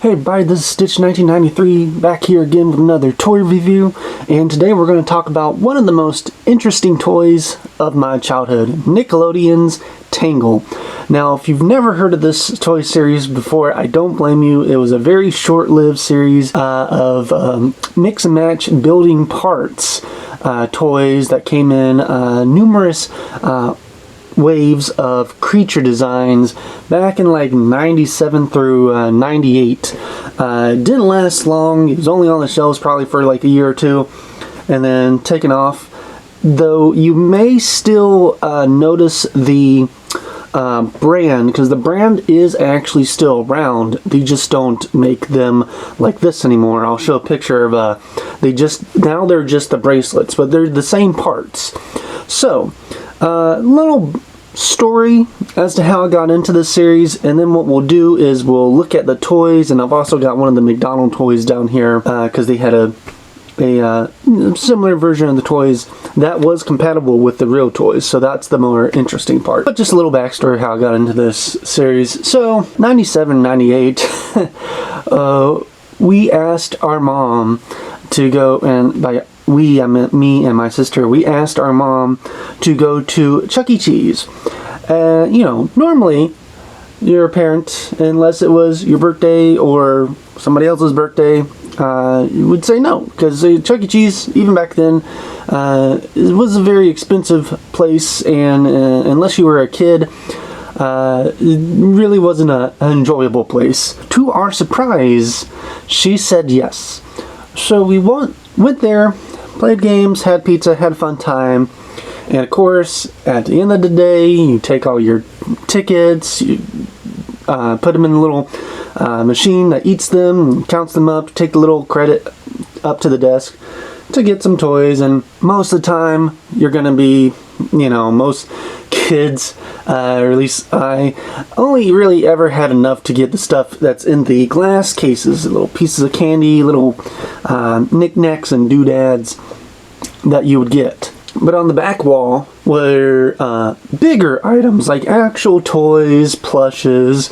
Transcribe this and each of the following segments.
Hey everybody, this is Stitch 1993 back here again with another toy review, and today we're going to talk about one of the most interesting toys of my childhood, Nickelodeon's Tangle. Now, if you've never heard of this toy series before, I don't blame you. It was a very short-lived series of mix and match building parts toys that came in numerous waves of creature designs back in like 97 through 98. It didn't last long. It was only on the shelves probably for like a year or two and then taken off, though you may still notice the brand, because the brand is actually still around. They just don't make them like this anymore. I'll show a picture of now they're just the bracelets, but they're the same parts. So little story as to how I got into this series, and then what we'll do is we'll look at the toys, and I've also got one of the McDonald's toys down here because they had a similar version of the toys that was compatible with the real toys, so that's the more interesting part. But just a little backstory how I got into this series. So 97, 98 we asked our mom to go, and by we, I meant me and my sister, we asked our mom to go to Chuck E. Cheese. You know, normally your parent, unless it was your birthday or somebody else's birthday, you would say no, because Chuck E. Cheese, even back then, it was a very expensive place, and unless you were a kid, it really wasn't an enjoyable place. To our surprise, she said yes. So we went there, played games, had pizza, had a fun time, and of course, at the end of the day, you take all your tickets, you put them in a little machine that eats them, counts them up, take the little credit up to the desk to get some toys, and most of the time, you're going to be, you know, most kids, or at least I, only really ever had enough to get the stuff that's in the glass cases, little pieces of candy, little knickknacks and doodads that you would get. But on the back wall were bigger items like actual toys, plushes,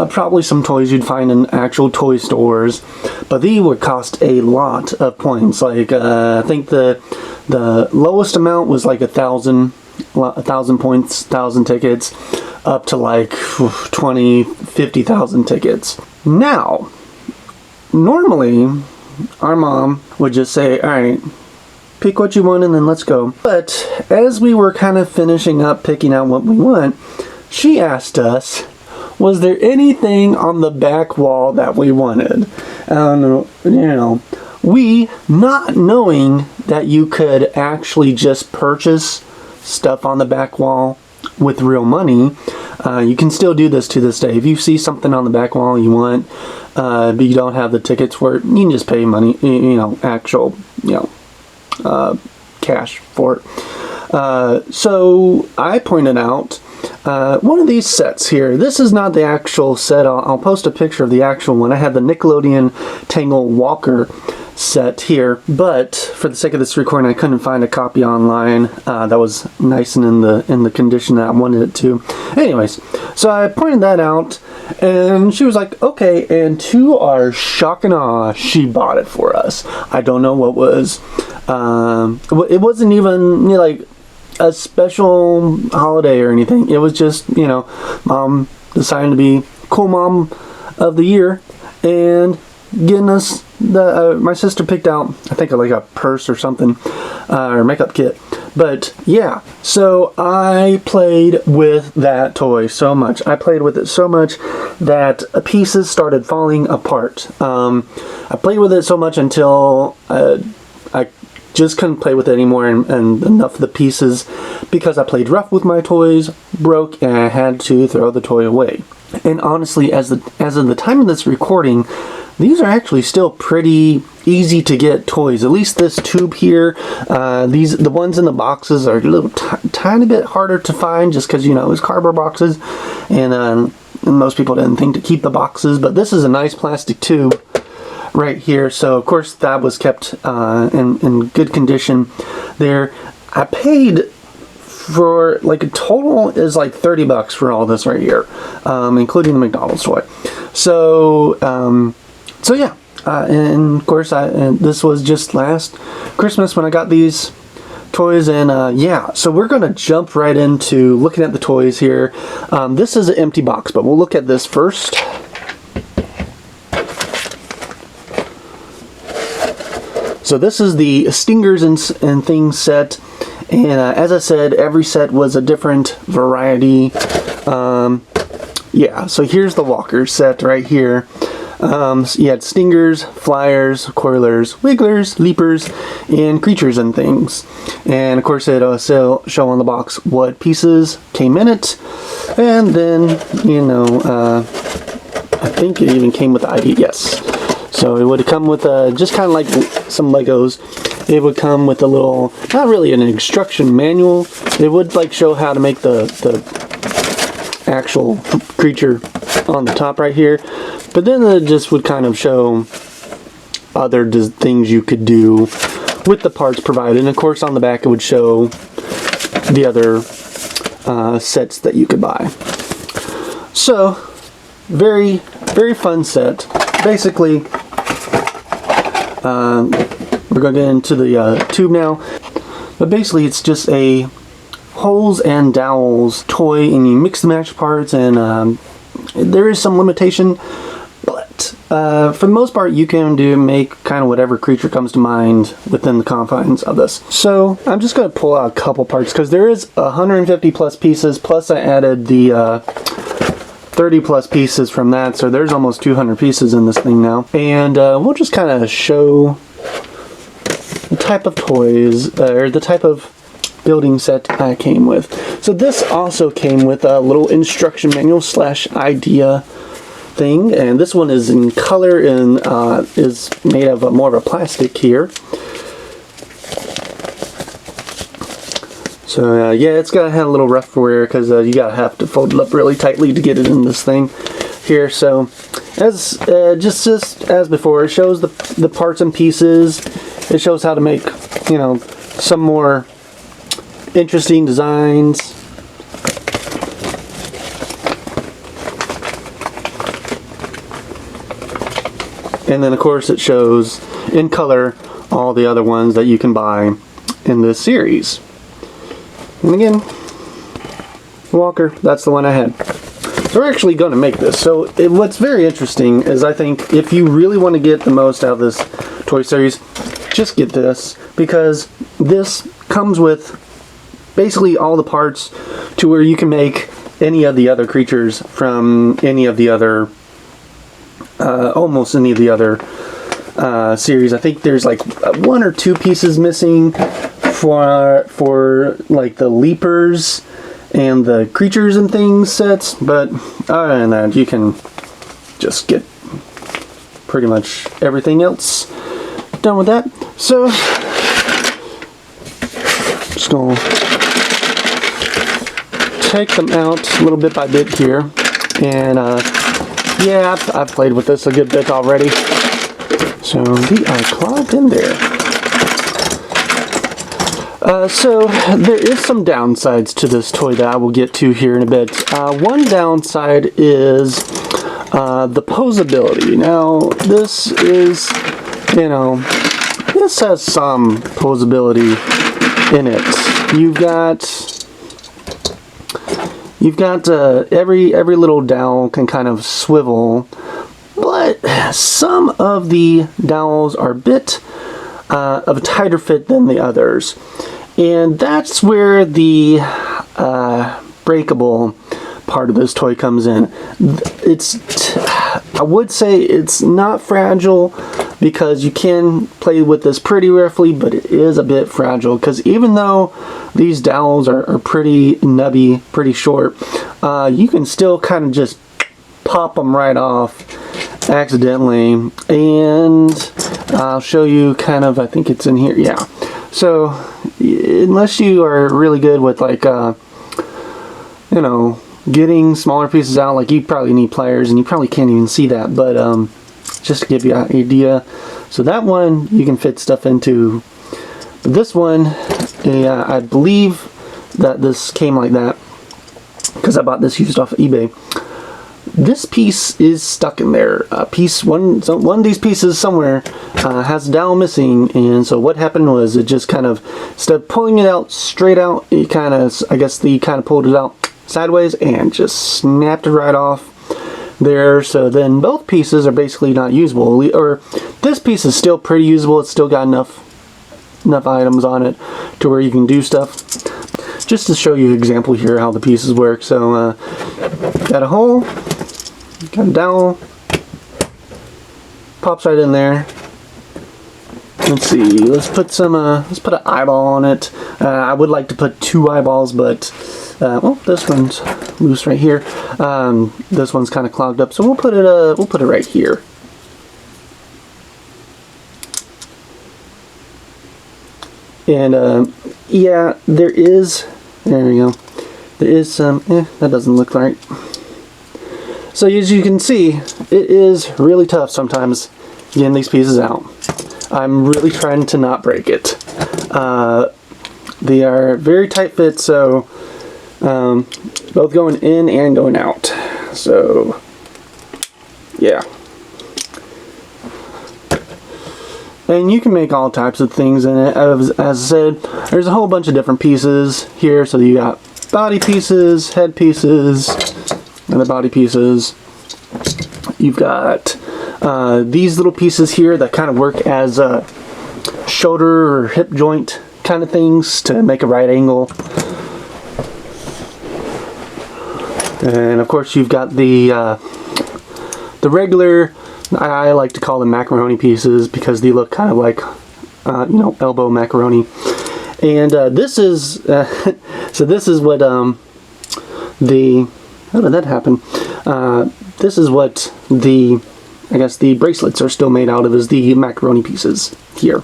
probably some toys you'd find in actual toy stores, but these would cost a lot of points. Like I think the lowest amount was like 1,000 points, 1,000 tickets, up to like 20, 50,000 tickets. Now, normally our mom would just say, all right, pick what you want and then let's go. But as we were kind of finishing up picking out what we want, she asked us, was there anything on the back wall that we wanted? You know, we, not knowing that you could actually just purchase stuff on the back wall with real money. You can still do this to this day. If you see something on the back wall you want, but you don't have the tickets for it, you can just pay money, you know, actual, you know, cash for it. So I pointed out one of these sets here. This is not the actual set. I'll post a picture of the actual one. I had the Nickelodeon Tangle Walker set here, but for the sake of this recording, I couldn't find a copy online that was nice and in the condition that I wanted it to. Anyways, so I pointed that out, and she was like, okay, and to our shock and awe, she bought it for us. I don't know what was. It wasn't even, you know, like a special holiday or anything. It was just, you know, mom decided to be cool mom of the year and getting us my sister picked out, I think, like a purse or something, or makeup kit. But yeah, so I played with that toy so much. I played with it so much that pieces started falling apart. I played with it so much until I just couldn't play with it anymore, and enough of the pieces, because I played rough with my toys, broke, and I had to throw the toy away. And honestly, as of the time of this recording, these are actually still pretty easy to get toys. At least this tube here. The ones in the boxes are a little tiny bit harder to find, just because, you know, it's cardboard boxes, and most people didn't think to keep the boxes. But this is a nice plastic tube right here, so of course that was kept in good condition there. I paid for like a total is like $30 for all this right here, including the McDonald's toy. So So yeah, and of course, and this was just last Christmas when I got these toys, and yeah, so we're gonna jump right into looking at the toys here. This is an empty box, but we'll look at this first. So this is the Stingers and Things set, and as I said, every set was a different variety. Yeah, so here's the Walker set right here. So you had Stingers, Flyers, Coilers, Wigglers, Leapers, and Creatures and Things. And of course it'll show on the box what pieces came in it. And then, you know, I think it even came with the ID, yes. So it would come with just kind of like some Legos. It would come with a little, not really an instruction manual. It would like show how to make the actual creature on the top right here. But then it just would kind of show other things you could do with the parts provided. And of course on the back it would show the other sets that you could buy. So, very, very fun set. Basically, we're going to get into the tube now. But basically it's just a holes and dowels toy, and you mix and match parts, and there is some limitation. For the most part, you can make kind of whatever creature comes to mind within the confines of this. So I'm just going to pull out a couple parts because there is 150 plus pieces, plus I added the 30 plus pieces from that, so there's almost 200 pieces in this thing now. And we'll just kind of show the type of toys, or the type of building set I came with. So this also came with a little instruction manual / idea thing, and this one is in color and is made of more of a plastic here. So yeah, it's gotta have a little rough wear because you gotta have to fold it up really tightly to get it in this thing here. So as just as before, it shows the parts and pieces. It shows how to make, you know, some more interesting designs. And then of course it shows in color all the other ones that you can buy in this series. And again, Walker, that's the one I had. So we're actually going to make this. So what's very interesting is, I think if you really want to get the most out of this toy series, just get this, because this comes with basically all the parts to where you can make any of the other creatures from any of the other almost any of the other series. I think there's like 1 or 2 pieces missing for like the Leapers and the Creatures and Things sets, but other than that you can just get pretty much everything else done with that. So just gonna take them out little bit by bit here, and yeah, I've played with this a good bit already. So we are clogged in there. So there is some downsides to this toy that I will get to here in a bit. One downside is the posability. Now this is, you know, this has some posability in it. You've got every little dowel can kind of swivel, but some of the dowels are a bit of a tighter fit than the others, and that's where the breakable part of this toy comes in. I would say it's not fragile, because you can play with this pretty roughly, but it is a bit fragile, because even though these dowels are pretty nubby, pretty short, you can still kind of just pop them right off accidentally. And I'll show you kind of, I think it's in here, yeah. So unless you are really good with, like, you know, getting smaller pieces out, like, you probably need pliers, and you probably can't even see that, but just to give you an idea. So that one you can fit stuff into. This one, yeah, I believe that this came like that, because I bought this used off of eBay. this piece is stuck in there. One of these pieces somewhere has a dowel missing, and so what happened was it just kind of, instead of pulling it out straight out, it kind of, I guess they kind of pulled it out sideways and just snapped it right off there. So then both pieces are basically not usable, or this piece is still pretty usable. It's still got enough items on it to where you can do stuff. Just to show you an example here how the pieces work. So got a hole, got a dowel, pops right in there. Let's see, let's put an eyeball on it. I would like to put 2 eyeballs, but well, this one's loose right here. This one's kind of clogged up, so we'll put it right here. And yeah, there we go. There is some, that doesn't look right. So as you can see, it is really tough sometimes getting these pieces out. I'm really trying to not break it. They are very tight fit, so both going in and going out. So yeah. And you can make all types of things in it. As I said, there's a whole bunch of different pieces here. So you got body pieces, head pieces, and the body pieces. You've got these little pieces here that kind of work as shoulder or hip joint kind of things to make a right angle. And of course you've got the regular, I like to call them macaroni pieces because they look kind of like, you know, elbow macaroni. And this is, so this is what how did that happen? This is what I guess the bracelets are still made out of, is the macaroni pieces here.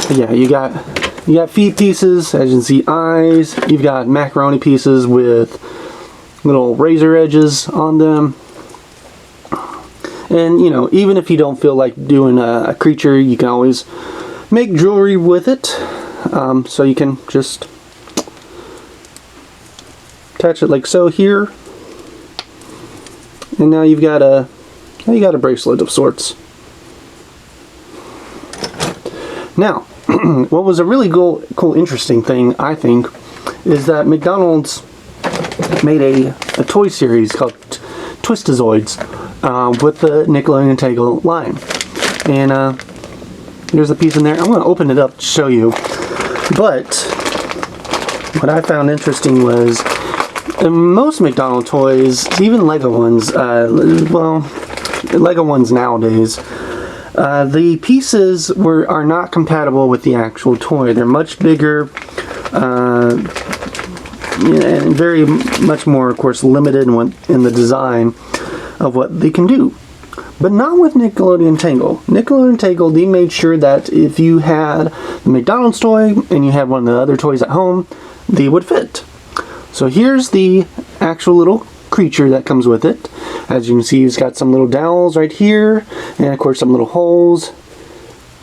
But yeah, you got feet pieces, as you can see, eyes. You've got macaroni pieces with little razor edges on them. And you know, even if you don't feel like doing a creature, you can always make jewelry with it. So you can just attach it like so here, and now you've got a bracelet of sorts. Now, what was a really cool, interesting thing, I think, is that McDonald's made a toy series called Twistazoids with the Nickelodeon Tangle line. And there's a piece in there. I'm going to open it up to show you. But what I found interesting was most McDonald's toys, even Lego ones, well, Lego ones nowadays, the pieces are not compatible with the actual toy. They're much bigger, and very much more, of course, limited in the design of what they can do. But not with Nickelodeon Tangle. Nickelodeon Tangle, they made sure that if you had the McDonald's toy and you had one of the other toys at home, they would fit. So here's the actual little creature that comes with it. As you can see, it's got some little dowels right here, and of course some little holes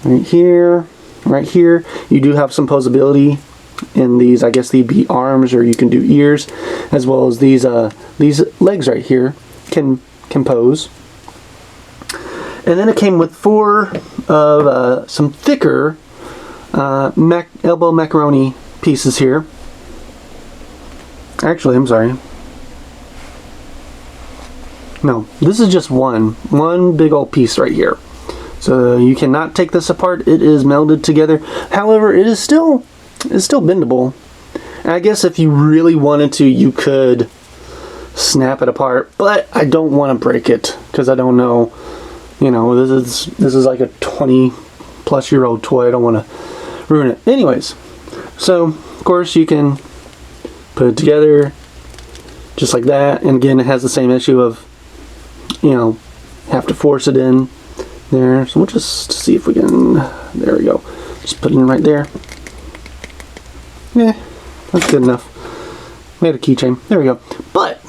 right here, right here. You do have some posability in these. I guess they'd be arms, or you can do ears, as well as these legs right here can pose. And then it came with 4 of some thicker elbow macaroni pieces here. Actually, I'm sorry. No, this is just one big old piece right here. So you cannot take this apart. It is melded together. However, it is still bendable. And I guess if you really wanted to, you could snap it apart. But I don't want to break it because I don't know. You know, this is like a 20-plus-year-old toy. I don't want to ruin it. Anyways, so of course you can put it together just like that. And again, it has the same issue of, you know, have to force it in there. So we'll just see if we can. There we go. Just put it in right there. Yeah, that's good enough. Made a keychain. There we go. But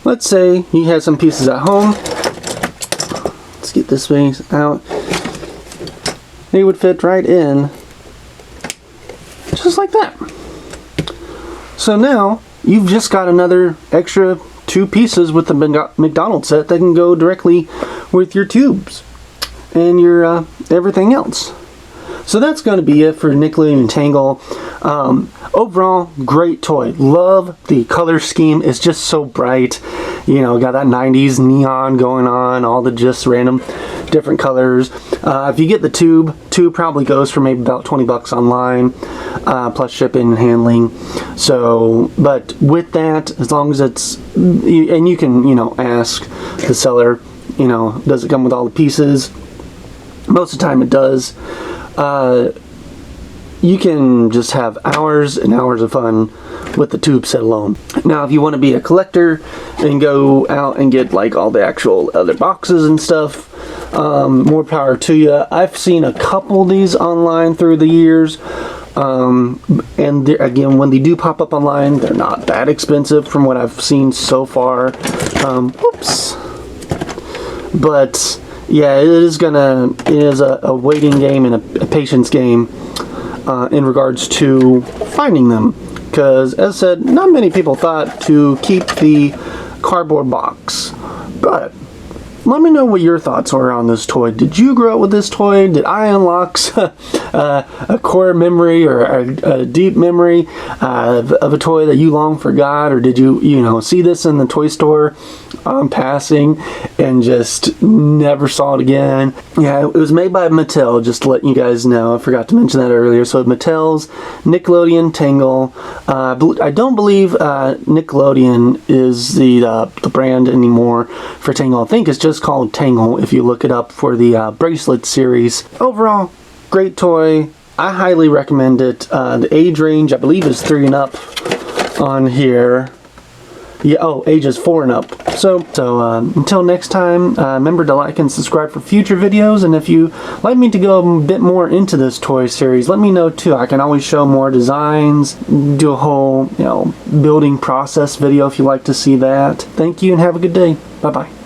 let's say you had some pieces at home. Let's get this piece out. They would fit right in, just like that. So now you've just got another extra 2 pieces with the McDonald's set that can go directly with your tubes and your everything else. So that's going to be it for Nickelodeon Tangle. Overall, great toy. Love the color scheme. It's just so bright. You know, got that 90s neon going on, all the just random different colors. If you get the tube probably goes for maybe about 20 bucks online, plus shipping and handling. So, but with that, as long as it's, and you can, you know, ask the seller, you know, does it come with all the pieces? Most of the time it does. You can just have hours and hours of fun with the tube set alone. Now, if you want to be a collector and go out and get like all the actual other boxes and stuff, more power to you. I've seen a couple of these online through the years. And again, when they do pop up online, they're not that expensive from what I've seen so far. Whoops. But yeah, it is a waiting game and a patience game in regards to finding them. Because, as I said, not many people thought to keep the cardboard box. But let me know what your thoughts are on this toy. Did you grow up with this toy? Did I unlock a core memory or a deep memory of a toy that you long forgot? Or did you see this in the toy store passing and just never saw it again? Yeah, it was made by Mattel, just to let you guys know. I forgot to mention that earlier. So Mattel's Nickelodeon Tangle. I don't believe Nickelodeon is the brand anymore for Tangle. I think it's just called Tangle if you look it up for the bracelet series. Overall, great toy. I highly recommend it. The age range, I believe, is 3 and up on here. Yeah, ages 4 and up. So until next time, remember to like and subscribe for future videos. And if you'd like me to go a bit more into this toy series, let me know too. I can always show more designs, do a whole building process video if you'd like to see that. Thank you and have a good day. Bye bye.